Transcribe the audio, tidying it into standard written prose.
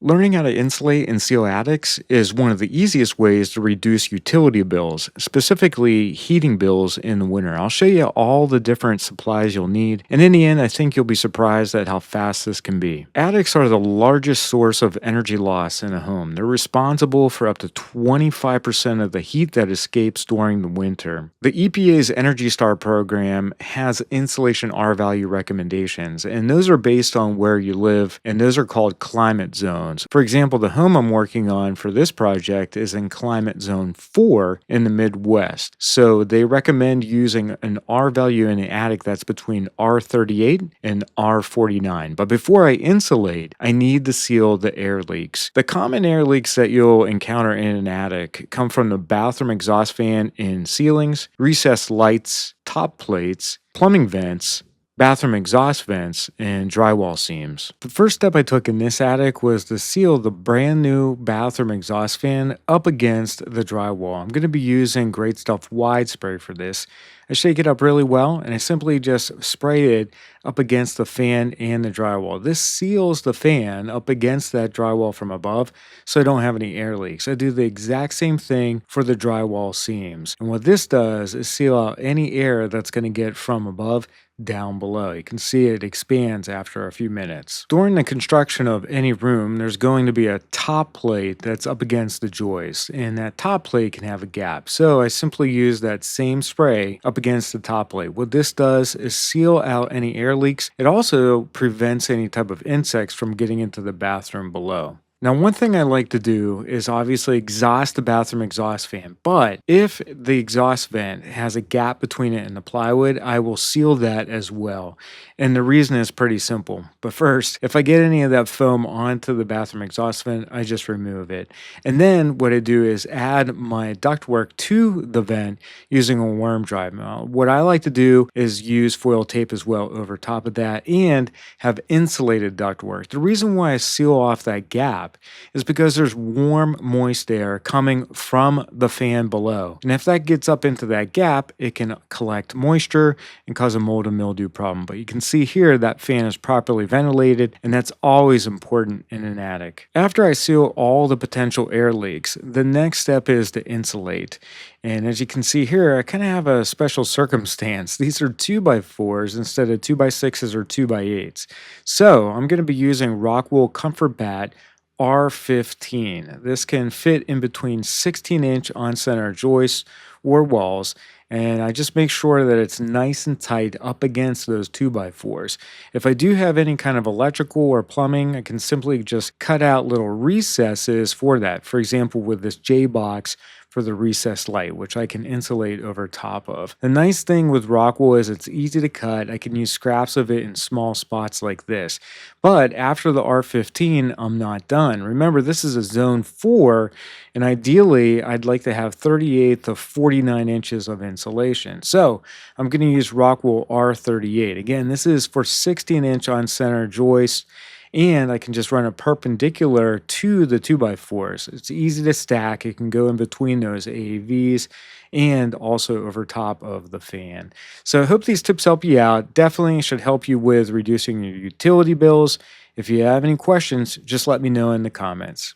Learning how to insulate and seal attics is one of the easiest ways to reduce utility bills, specifically heating bills in the winter. I'll show you all the different supplies you'll need, and in the end, I think you'll be surprised at how fast this can be. Attics are the largest source of energy loss in a home. They're responsible for up to 25% of the heat that escapes during the winter. The EPA's Energy Star program has insulation R value recommendations, and those are based on where you live, and those are called climate zones. For example, the home I'm working on for this project is in climate zone 4 in the Midwest. So they recommend using an R value in the attic that's between R38 and R49. But before I insulate, I need to seal the air leaks. The common air leaks that you'll encounter in an attic come from the bathroom exhaust fan in ceilings, recessed lights, top plates, plumbing vents, bathroom exhaust vents, and drywall seams. The first step I took in this attic was to seal the brand new bathroom exhaust fan up against the drywall. I'm going to be using Great Stuff Wide Spray for this. I shake it up really well, and I simply just spray it up against the fan and the drywall. This seals the fan up against that drywall from above, so I don't have any air leaks. I do the exact same thing for the drywall seams. And what this does is seal out any air that's going to get from above down below. You can see it expands after a few minutes. During the construction of any room, there's going to be a top plate that's up against the joist, and that top plate can have a gap. So I simply use that same spray up against the top plate. What this does is seal out any air leaks. It also prevents any type of insects from getting into the bathroom below. Now, one thing I like to do is obviously exhaust the bathroom exhaust fan, but if the exhaust vent has a gap between it and the plywood, I will seal that as well. And the reason is pretty simple. But first, if I get any of that foam onto the bathroom exhaust vent, I just remove it. And then what I do is add my ductwork to the vent using a worm drive. Now, what I like to do is use foil tape as well over top of that and have insulated ductwork. The reason why I seal off that gap is because there's warm, moist air coming from the fan below. And if that gets up into that gap, it can collect moisture and cause a mold and mildew problem. But you can see here that fan is properly ventilated, and that's always important in an attic. After I seal all the potential air leaks, the next step is to insulate. And as you can see here, I kind of have a special circumstance. These are 2x4s instead of 2x6s or 2x8s. So I'm going to be using Rockwool Comfortbatt R15. This can fit in between 16-inch on-center joists or walls, and I just make sure that it's nice and tight up against those 2x4s. If I do have any kind of electrical or plumbing, I can simply just cut out little recesses for that. For example, with this J-box for the recessed light, which I can insulate over top of. The nice thing with Rockwool is it's easy to cut. I can use scraps of it in small spots like this. But after the R15, I'm not done. Remember, this is a zone 4, and ideally, I'd like to have 38 to 49 inches of insulation. So I'm going to use Rockwool R38. Again, this is for 16-inch on-center joists, and I can just run it perpendicular to the 2x4s. It's easy to stack. It can go in between those AAVs and also over top of the fan. So I hope these tips help you out. Definitely should help you with reducing your utility bills. If you have any questions, just let me know in the comments.